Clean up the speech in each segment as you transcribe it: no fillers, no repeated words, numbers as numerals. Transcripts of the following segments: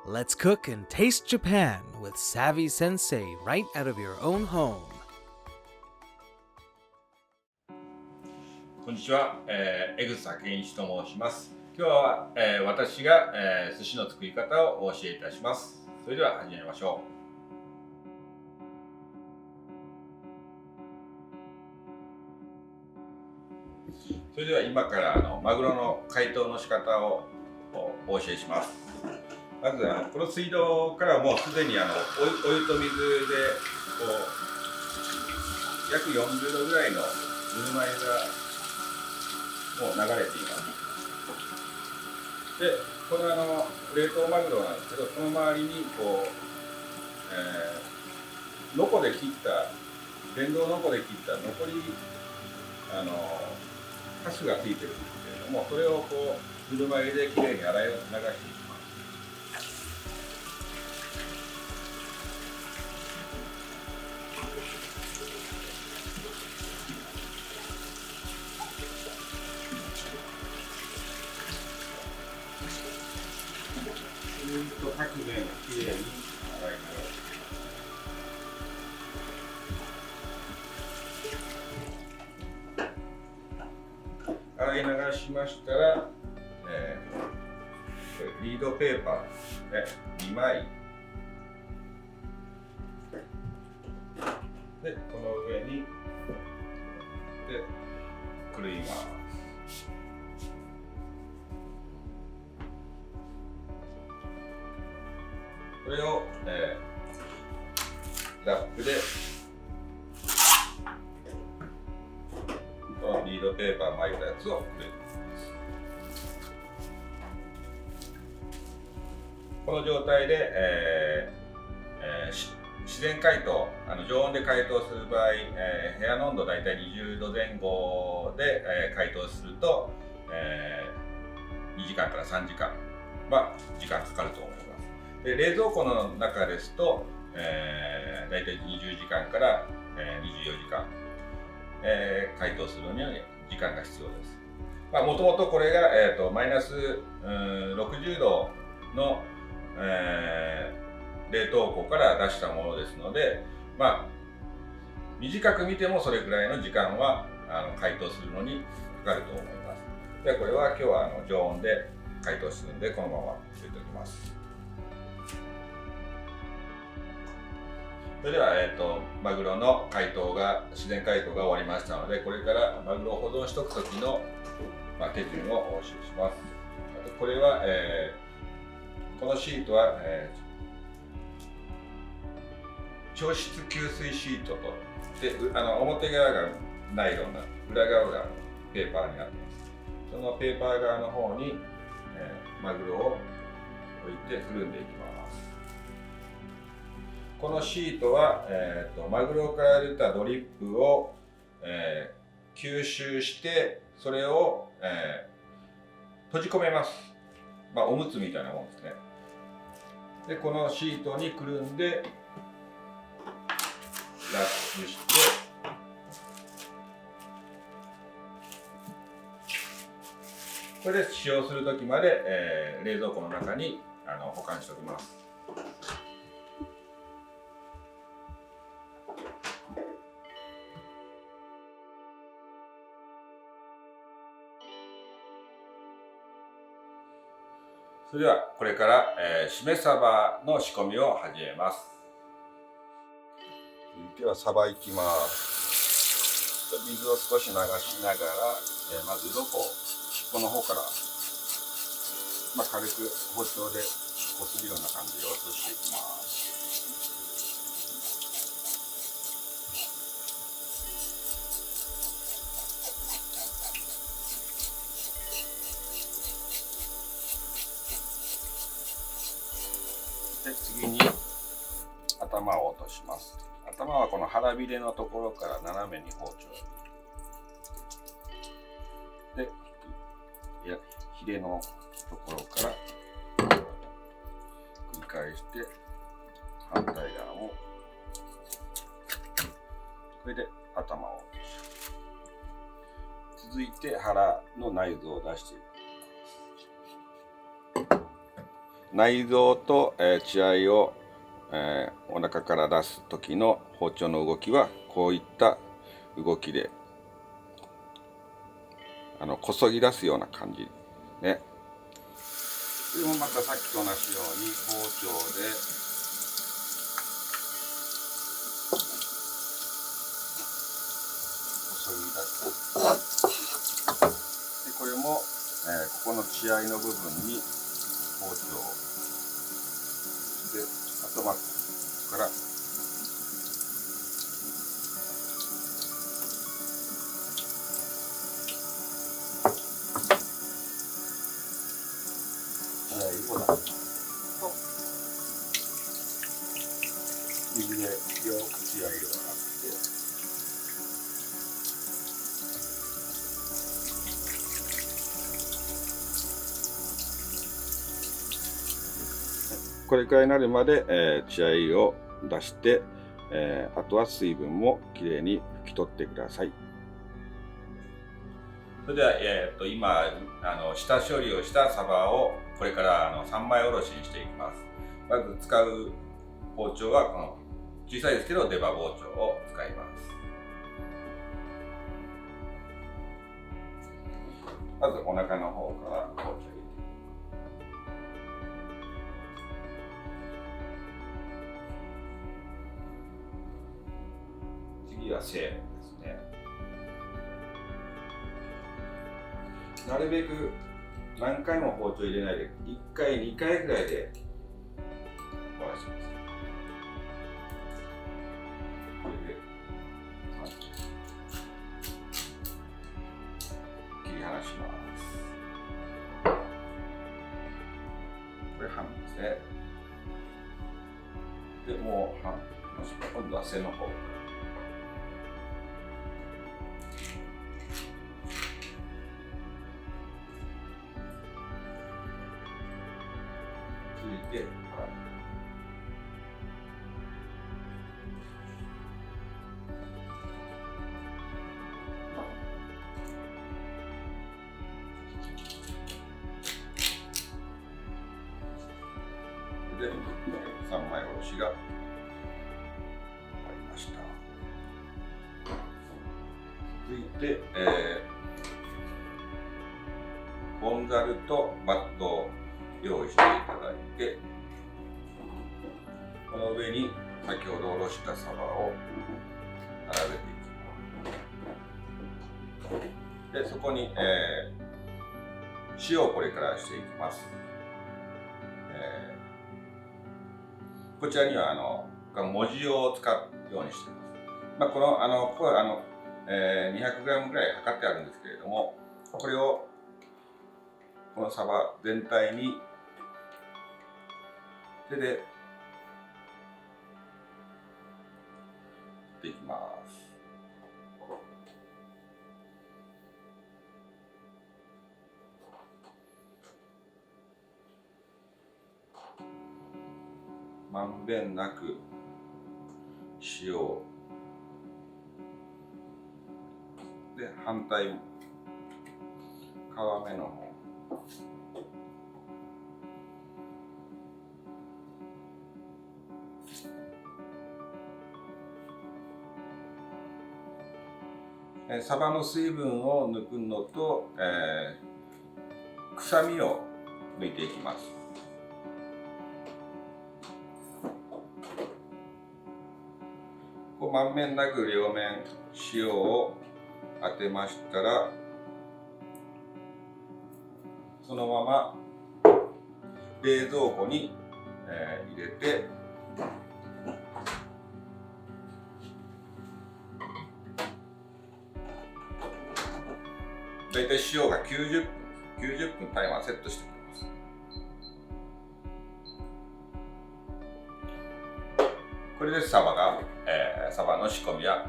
Let's cook and taste Japan with Savvy Sensei right out of your own home. こんにちは、江草健一と申します。今日は、私が、寿司の作り方をお教えいたします。それでは始めましょう。それでは今からマグロの解凍の仕方をお教えします。まずこの水道からもうすでにお湯と水で約40度ぐらいのぬるま湯がもう流れています。で、これ冷凍マグロなんですけど、その周りにノコで切った電動ノコで切った残りカスがついてるんですけれども、それをぬるま湯できれいに洗い流していきます。各面をきれいに洗い流す。洗い流しましたら、これリードペーパーで2枚で、この上にでくるいます。これを、ラップでこのリードペーパー巻いたやつをくるいます。この状態で、自然解凍、常温で解凍する場合、部屋の温度だいたい20度前後で、解凍すると、2時間から3時間は時間かかると思います。で、冷蔵庫の中ですと、だいたい20時間から、24時間、解凍するのには時間が必要です。もともとこれが、マイナス60度の、冷凍庫から出したものですので、短く見てもそれくらいの時間は解凍するのにかかると思います。で、これは今日は常温で解凍するので、このまま置いておきます。それでは、マグロの自然解凍が終わりましたので、これからマグロを保存しておく時の、手順をお教えします。あとこれは、このシートは、調湿吸水シートとで、表側がナイロンな裏側がペーパーになっています。そのペーパー側の方に、マグロを置いてくるんでいきます。このシートは、マグロから出たドリップを、吸収してそれを、閉じ込めます。おむつみたいなもんですね。で、このシートにくるんでラップして、これで使用する時まで、冷蔵庫の中に保管しておきます。それではこれから、しめ鯖の仕込みを始めます。では鯖いきます。水を少し流しながら、まず鱗を尻尾の方から、軽く包丁でこするような感じで落としていきます。で、次に頭を落とします。頭はこの腹びれのところから斜めに包丁で、ヒレのところから繰り返して反対側もこれで頭を落とし、続いて腹の内臓を出していく。内臓と、血合いを、お腹から出す時の包丁の動きはこういった動きでこそぎ出すような感じね。これもまたさっきと同じように包丁でこそぎ出す。でこれも、ここの血合いの部分に包丁をして頭から水でよく血合いを洗ってこれくらいになるまで、血合いを出して、あとは水分もきれいに拭き取ってください。それでは、今下処理をしたサバをこれから3枚おろしにしていきます。まず使う包丁はこの小さいですけど出刃包丁を使います。まずお腹の方から包丁入れて次は背ですね。なるべく何回も包丁入れないで1回2回ぐらいで終わらせます。これで切り離します。これ半ですね。でもう半今度は背の方。続いてで3枚おろしが終わりました。続いて、ボンザルとバットを用意していただいて、この上に先ほどおろしたサバを並べていきます。でそこに、塩をこれからしていきます。こちらには文字を使うようにしています。ここれは200g ぐらい測ってあるんですけれども、これをこのサバ全体に手で振っていきます。まんべんなく塩をで反対皮目の方サバの水分を抜くのと、臭みを抜いていきます。まんべんなく両面塩を当てましたら、そのまま冷蔵庫に、入れてだいたい塩が90分タイマーセットしてくれます。これでサバの仕込みは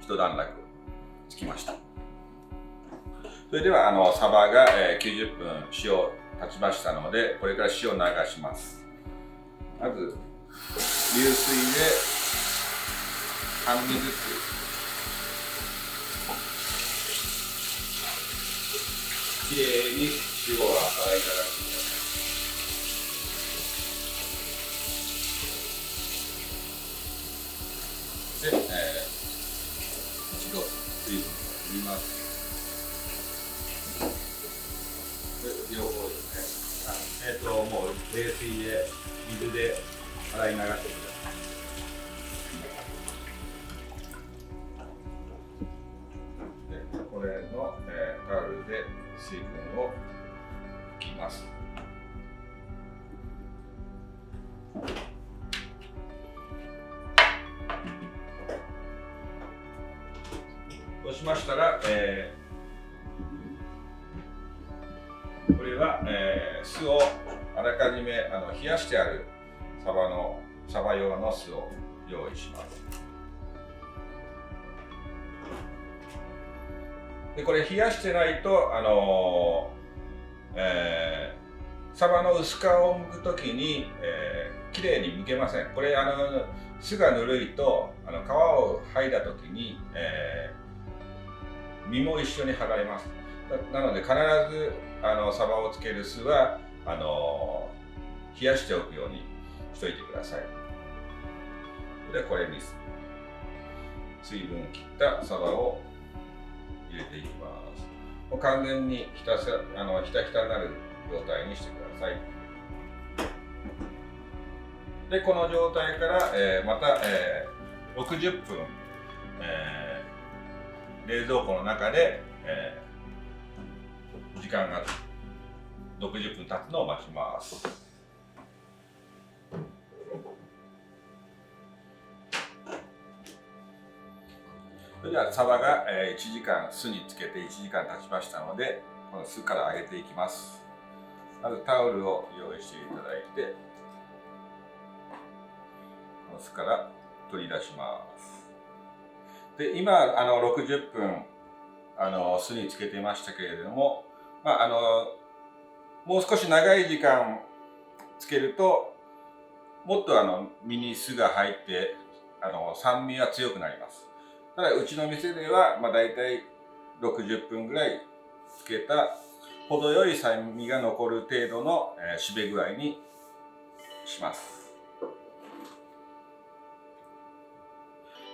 一段落つきました。それではサバが、90分塩経ちましたので、これから塩を流します。まず流水で半身ずつきれいに塩を洗い流してください。水で水で洗い流してください。でこれの、タオルで水分を拭きます。そうしましたら、これは、酢をあらかじめ冷やしてあるサバ用の酢を用意します。でこれ冷やしてないとサバの薄皮を剥くときに、きれいに剥けません。これ酢がぬるいと皮を剥いだときに、身も一緒に剥がれます。なので必ずサバをつける酢は冷やしておくようにしといてください。でこれに水分を切ったサバを入れていきます。もう完全にひたひたになる状態にしてください。でこの状態から、また、60分、冷蔵庫の中で、時間が60分経つのを待ちます。それではサバが1時間酢につけて1時間経ちましたので、この酢から揚げていきます。まずタオルを用意していただいて、この酢から取り出します。で今60分酢につけてましたけれども、もう少し長い時間つけるともっと身に酢が入って酸味は強くなります。ただうちの店ではだいたい60分ぐらいつけた程よい酸味が残る程度の、しべ具合にします。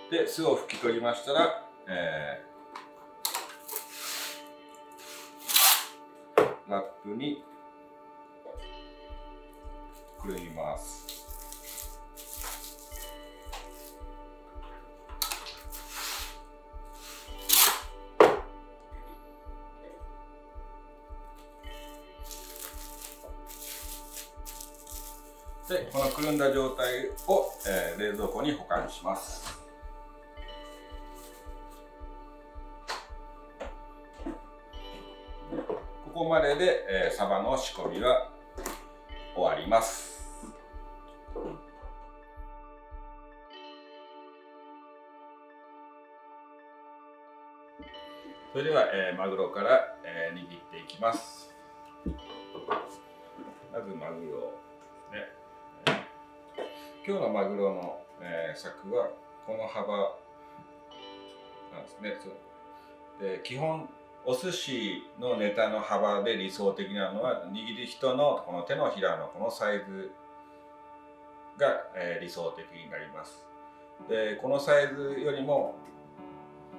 で酢を拭き取りましたら、ラップにくるみます。でこのくるんだ状態を、冷蔵庫に保管します。ここまでで、サバの仕込みは終わります。それでは、マグロから、握っていきます。まずマグロですね。今日のマグロの、柵はこの幅なんですね。で基本お寿司のネタの幅で理想的なのは握る人のこの手のひらのこのサイズが、理想的になります。でこのサイズよりも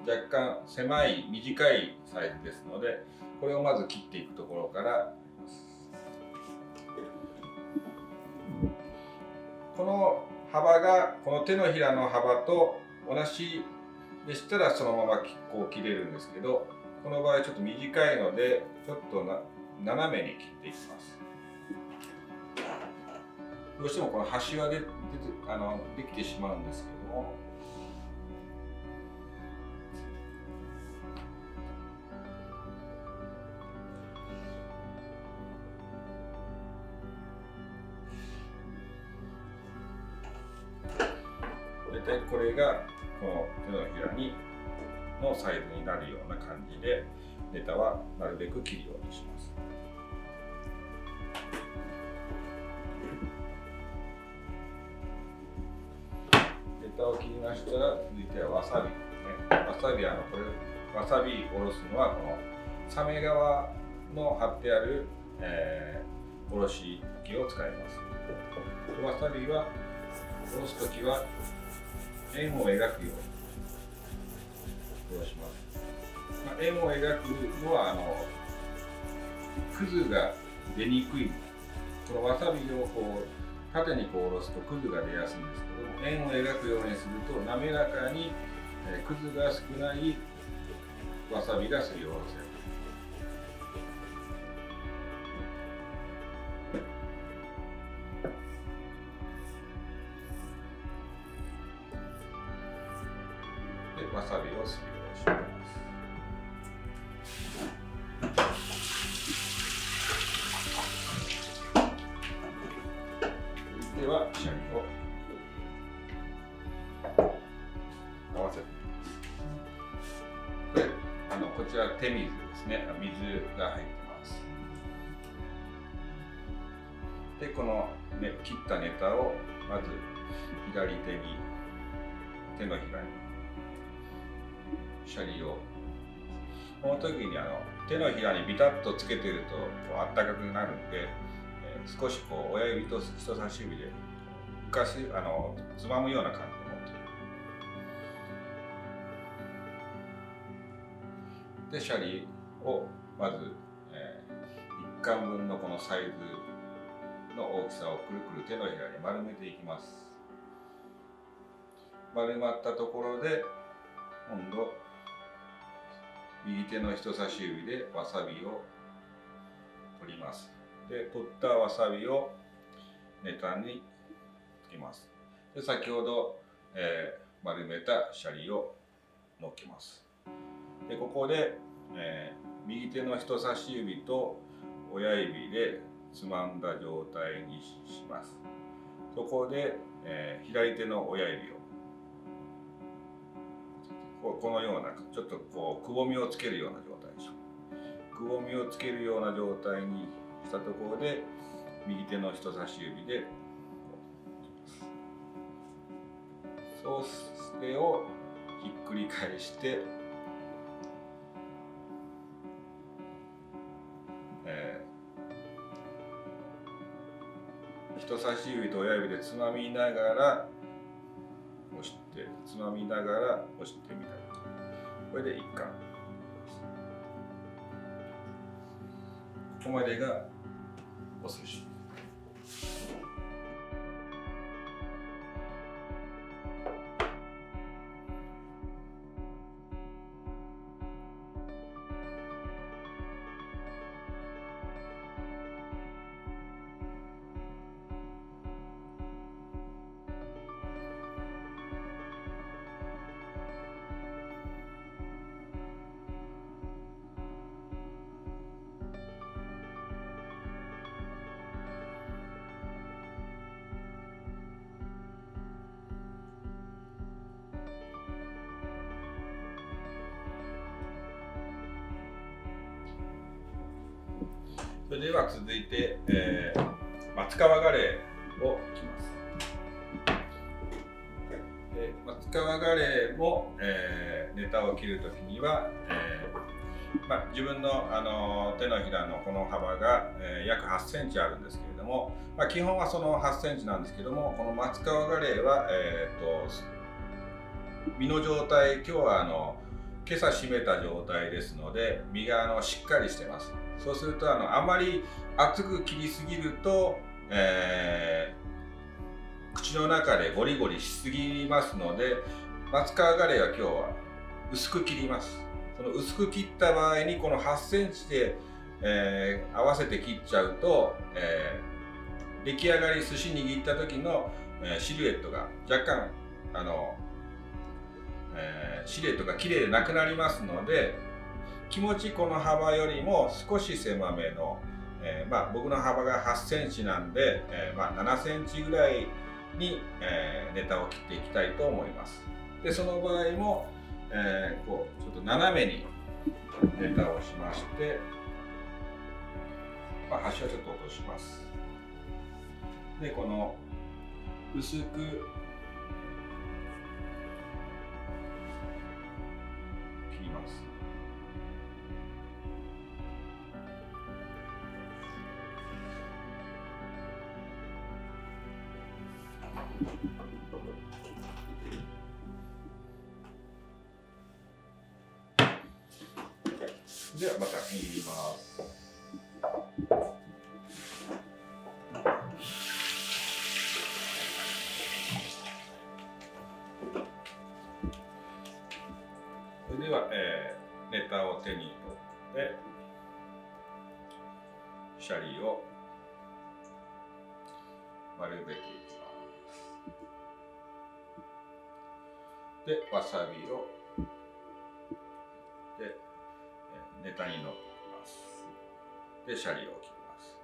若干狭い短いサイズですので、これをまず切っていくところからこの幅がこの手のひらの幅と同じでしたらそのままこう切れるんですけど、この場合ちょっと短いのでちょっと斜めに切っていきます。どうしてもこの端はできてしまうんですけども、大体これがこの手のひらのサイズになるような感じでネタはなるべく切るようにします。ネタを切りましたら続いてはわさびですね。わさびわさびおろすのはこのサメ側の貼ってある、おろし器を使います。わさびはおろすときは円を描くようにおろします。円を描くのはくずが出にくいこのわさびをこう縦にこう下ろすとくずが出やすいんですけども、円を描くようにすると滑らかに、くずが少ないわさびがすりおろせる。でわさびをすりおろします。ではシャリを合わせてみます。こちら手水ですね。水が入ってます。でこの、切ったネタをまず左手に手のひらにシャリを、この時に手のひらにビタッとつけてるとこうあったかくなるんで、少しこう親指と人差し指で浮かすつまむような感じで持ってでシャリをまず、1貫分のこのサイズの大きさをくるくる手のひらに丸めていきます。丸まったところで今度右手の人差し指でわさびを取ります。で取ったわさびをネタにつけます。で先ほど、丸めたシャリをのっけます。でここで、右手の人差し指と親指でつまんだ状態にします。そこで、左手の親指をこのようなちょっとこうくぼみをつけるような状態でしょう。くぼみをつけるような状態にしたところで右手の人差し指でそれをひっくり返して、人差し指と親指でつまみながら押してつまみながら押してみたい。これで1貫。ここまでがお寿司。それでは続いて、松皮ガレーを切ります。で松皮ガレーも、ネタを切るときには、自分の、手のひらのこの幅が、約8センチあるんですけれども、基本はその8センチなんですけども、この松皮ガレーは、身の状態、今日は今朝締めた状態ですので身がしっかりしてます。そうするとあまり厚く切りすぎると、口の中でゴリゴリしすぎますので、松皮ガレーは今日は薄く切ります。その薄く切った場合にこの8センチで、合わせて切っちゃうと、出来上がり寿司握った時の、シルエットが若干シルエットが綺麗でなくなりますので、気持ちこの幅よりも少し狭めの、僕の幅が8センチなんで、7センチぐらいに、ネタを切っていきたいと思います。でその場合も、こうちょっと斜めにネタをしまして、端をちょっと落とします。でこの薄く切ります。ではまた握ります。シャリを丸めていきます。で、わさびをでネタにのっけます。で、シャリを切ります。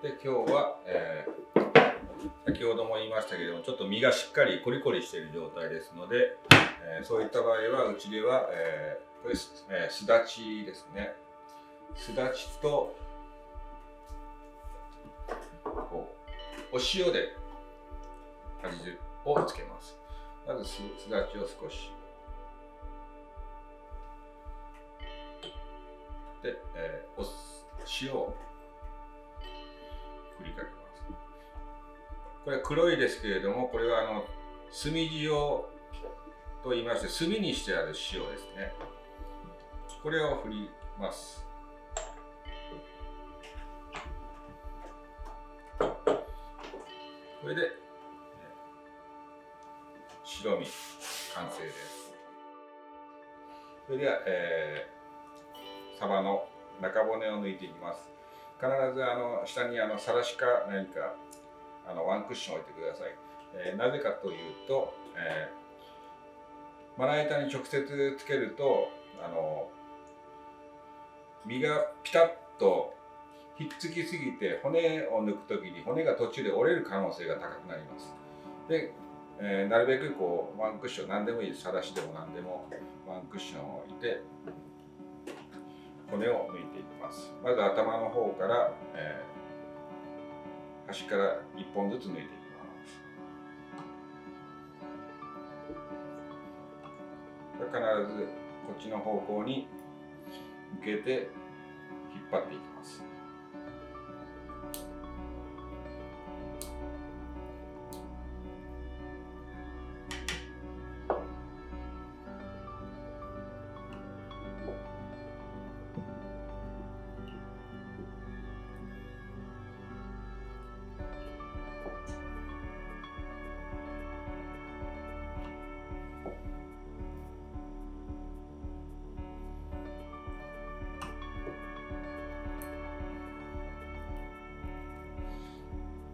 で、今日は、先ほども言いましたけれども、ちょっと身がしっかりコリコリしている状態ですので、そういった場合はうちでは、これ、すだちですね。すだちとこうお塩で味をつけます。まずすだちを少しで、お塩を振りかけます。これは黒いですけれども、これは炭塩と言いまして、炭にしてある塩ですね。これを振ります。これで白身完成です。それでは、サバの中骨を抜いていきます。必ず下にさらしか何かワンクッション置いてください。なぜかというと、まな板に直接つけると身がピタッとひっつきすぎて骨を抜くときに骨が途中で折れる可能性が高くなります。で、なるべくこうワンクッション、何でもいいです。さらしでも何でもワンクッションを置いて骨を抜いていきます。まず頭の方から、端から1本ずつ抜いていきます。必ずこっちの方向に向けて引っ張っていきます。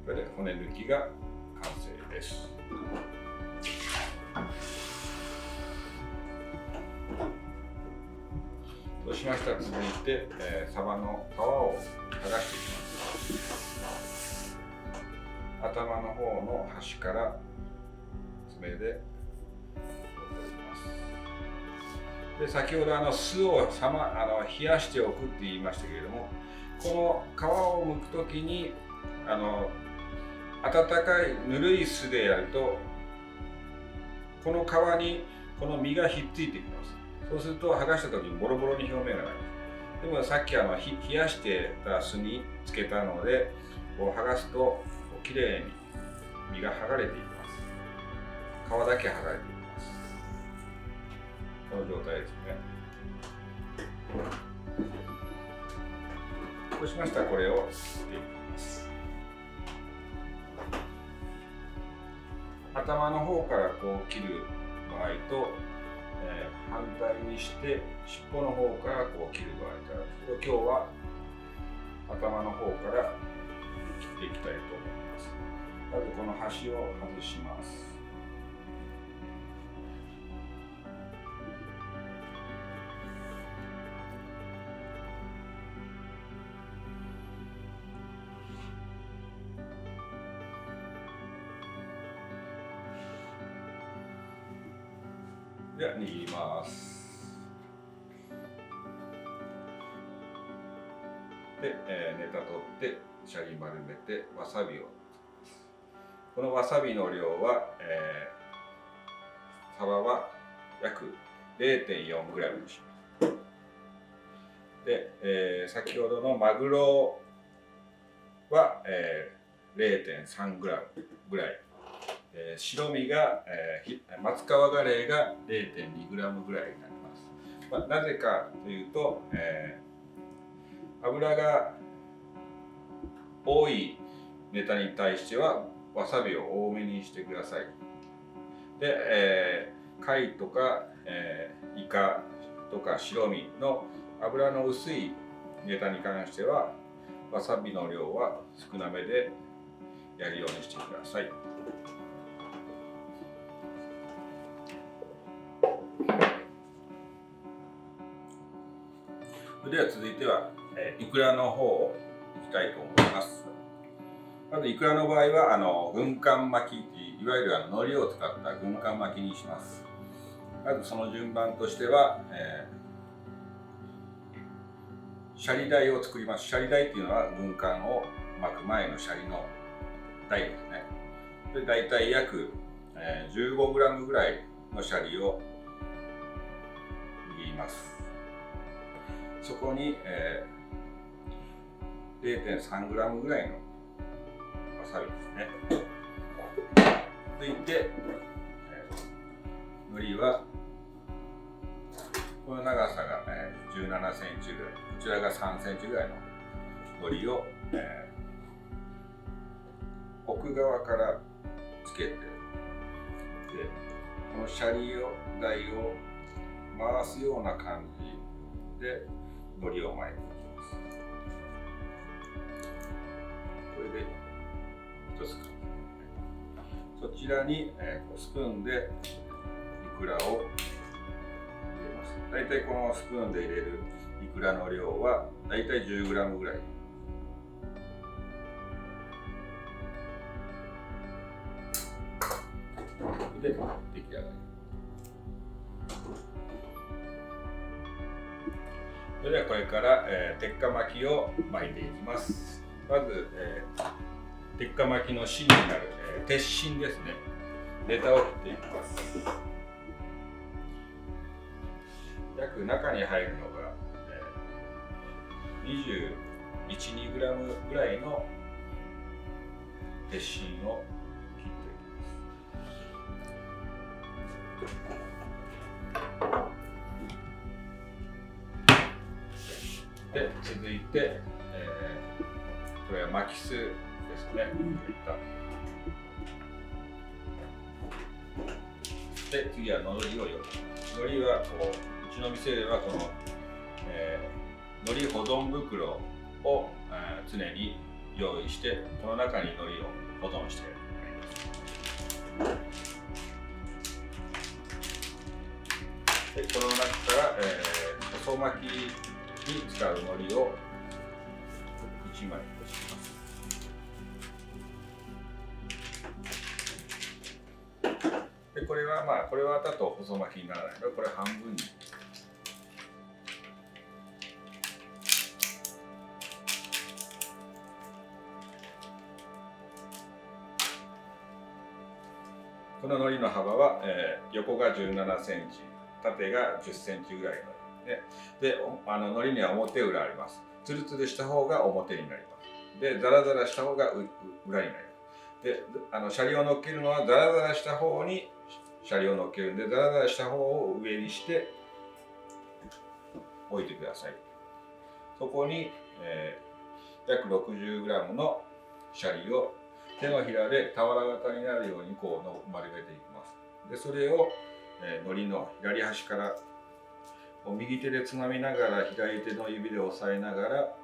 これで骨抜きが完成です。そうしましたら続いて、サバの皮を剥がしていきます。頭の方の端から爪で取ります。で、先ほど酢を冷やしておくって言いましたけれども、この皮を剥くときに温かいぬるい酢でやるとこの皮にこの身がひっついてきます。そうすると剥がした時にボロボロに表面がなります。でもさっき冷やしてた酢につけたのでこう剥がすときれいに身が剥がれていきます。皮だけ剥がれていきます。この状態ですね。そうしましたらこれを切っていきます。頭の方からこう切る場合と、反対にして尻尾の方からこう切る場合とあるんですけど、今日は頭の方から切っていきたいと思います。まずこの端を外します。では握ります。で、ネタ取ってシャリ丸めてわさびをつけます。このわさびの量は、サバは約 0.4g にします。で、先ほどのマグロは、0.3g ぐらい。白身が、松川ガレイが 0.2g ぐらいになります。なぜかというと、油が多いネタに対してはわさびを多めにしてください。で、貝とか、イカとか白身の脂の薄いネタに関してはわさびの量は少なめでやるようにしてください。それでは続いては、イクラの方をいきたいと思います。まずイクラの場合は軍艦巻き、いわゆる海苔を使った軍艦巻きにします。まずその順番としては、シャリ台を作ります。シャリ台っていうのは軍艦を巻く前のシャリの台ですね。で、だいたい約、15g ぐらいのシャリを握ります。そこに、0.3g ぐらいのわさびですね。続いて、海苔はこの長さが、17センチぐらい、こちらが3センチぐらいの海苔を、奥側からつけて、でこのシャリ台を回すような感じで海苔を巻いていきます。これで一つか。そちらに、スプーンでイクラを入れます。だいたいこのスプーンで入れるイクラの量はだいたい 10g ぐらい。で出来上がり。それではこれから、鉄火巻きを巻いていきます。まず、鉄火巻きの芯になる、鉄芯ですね。ネタを切っていきます。約中に入るのが、21、2g ぐらいの鉄芯を切っていきます。で、続いて、これは巻きすですね。で、次は海苔を用意します。海苔はこう、うちの店ではこの、海苔保存袋を、常に用意して、この中に海苔を保存してあります。で、この中から、細巻きに使う海苔を1枚干します。で、これはこれはだと細巻きにならないので、これ半分に。この海苔の幅は、横が17センチ、縦が10センチぐらいので、海苔には表裏あります。ツルツルした方が表になります。で、ザラザラした方が裏になります。で、シャリを乗っけるのはザラザラした方にシャリを乗っけるんで、ザラザラした方を上にして置いてください。そこに、約 60g のシャリを手のひらで俵型になるようにこう丸めていきます。で、それを、海苔の左端から右手でつまみながら左手の指で押さえながら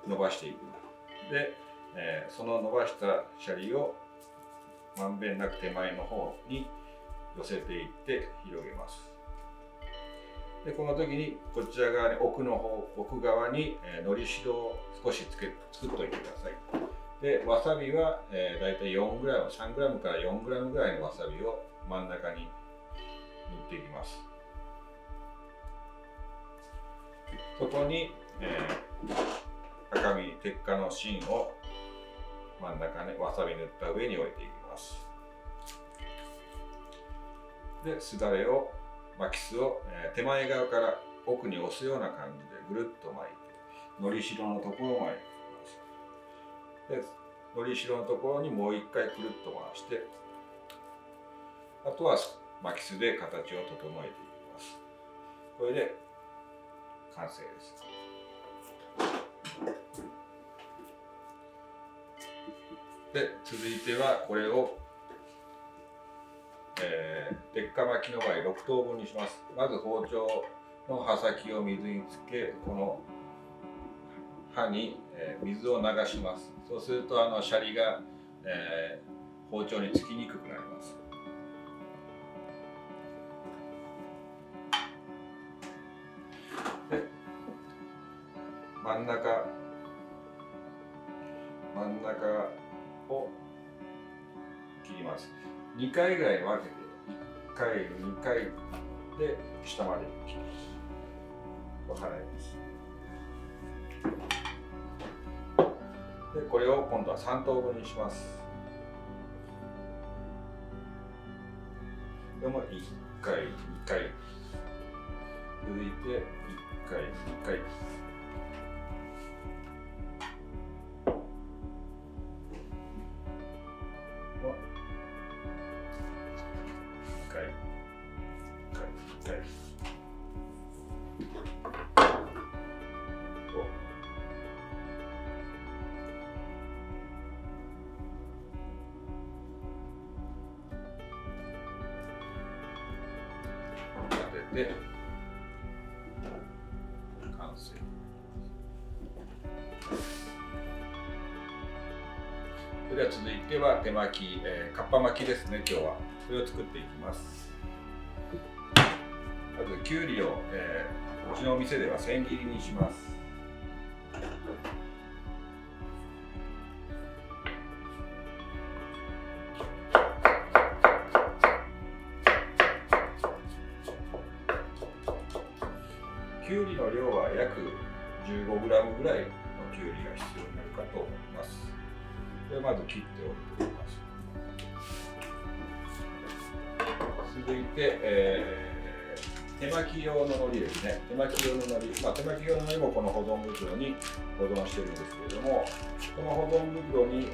伸ばしていく。で、その伸ばしたシャリをまんべんなく手前の方に寄せていって広げます。で、この時にこちら側に奥側に海苔白を少し作っておいてください。で、わさびは、だいたい 4g、3g から 4g ぐらいのわさびを真ん中に塗っていきます。そこに、赤身鉄火の芯を真ん中にわさび塗った上に置いていきます。で、すだれを巻きすを、手前側から奥に押すような感じでぐるっと巻いて、海苔白のところを巻いていきます。で、海苔白のところにもう一回くるっと回して、あとは巻きすで形を整えていきます。これで完成です。で続いてはこれを、鉄火巻きの場合6等分にします。まず包丁の刃先を水につけ、この刃に、水を流します。そうするとシャリが、包丁につきにくくなります。で真ん中を切ります。2回ぐらいに分けて1回2回で下まで切ります。払います。でこれを今度は3等分にします。でも1回2回続いて1回2回で完成。それでは続いては手巻き、かっぱ巻きですね。今日はそれを作っていきます。まずきゅうりを、うちのお店では千切りにします。きゅうりの量は約 15g ぐらいのきゅうりが必要になるかと思います。でまず切っておいておきます。続いて、手巻き用の海苔ですね。手巻き用の海苔、手巻き用の海苔もこの保存袋に保存しているんですけれども、この保存袋に、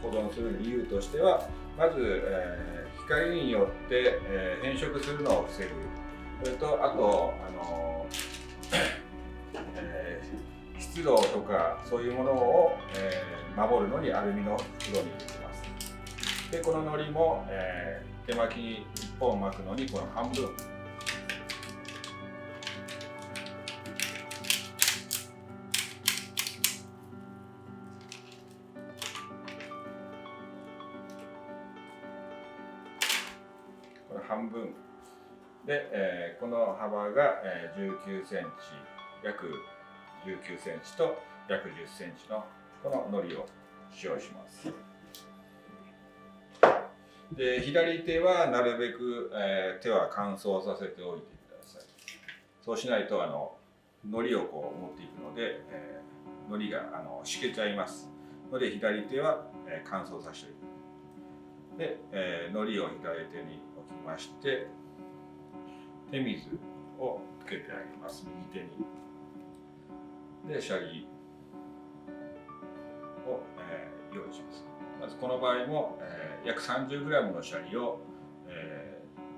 保存する理由としては、まず、光によって、変色するのを防ぐ。それとあと湿度とかそういうものを、守るのにアルミの袋に入れてます。でこの海苔も、手巻き1本巻くのにこの半分。この半分で、この幅が、19センチ、約19センチと約10センチのこの海苔を使用します。で左手はなるべく、手は乾燥させておいてください。そうしないと海苔をこう持っていくので、海苔がしけちゃいますので、左手は、乾燥させておいて、で、海苔を左手に置きまして、手水をつけてあげます。右手に。でシャリを、用意します。まずこの場合も、約 30g のシャリを、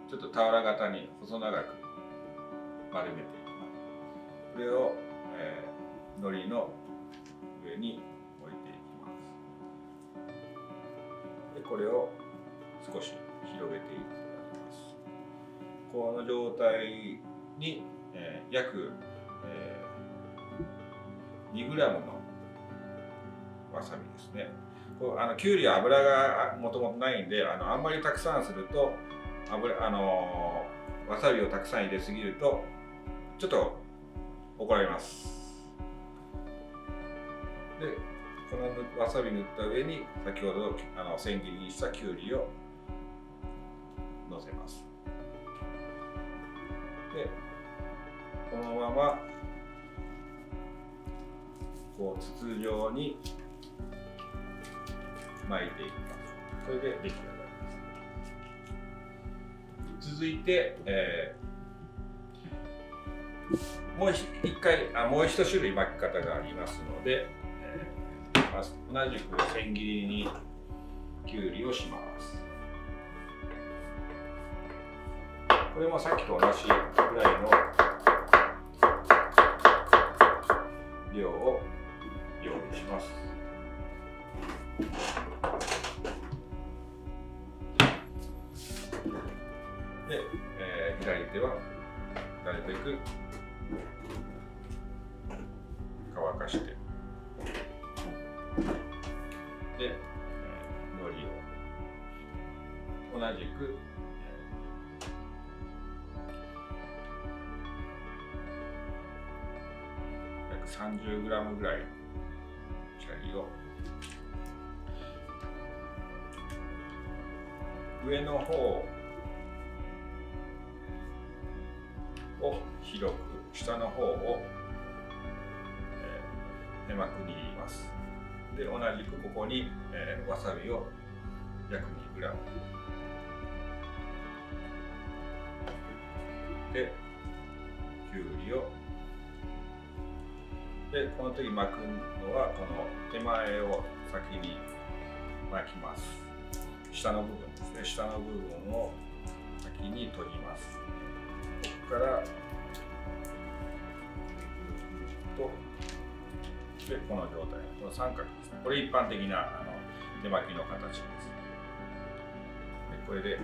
ちょっと俵型に細長く丸めていきます。これを、海苔の上に置いていきます。でこれを少し広げていきます。この状態に、約、2g のわさびですね。きゅうりは油がもともとないんで、あんまりたくさんするとわさびをたくさん入れすぎるとちょっと怒られます。でこのわさび塗った上に先ほど千切りにしたきゅうりをのせます。でこのままこう筒状に巻いていきます。これで出来上がります。続いて、もう一種類巻き方がありますので、同じく千切りにきゅうりをします。これもさっきと同じぐらいの量を用意します。で、左手はなるべく乾かして、で、海苔を同じく約 30g ぐらいのシャリを上の方を広く、下の方を手巻くに入れます。で、同じくここに、わさびを約 2g で、きゅうりをで、この時巻くのはこの手前を先に巻きます。下の部分ですね。下の部分を先に閉じます。ここからで、この状態、この三角ですね。これ一般的な手巻きの形です。でこれで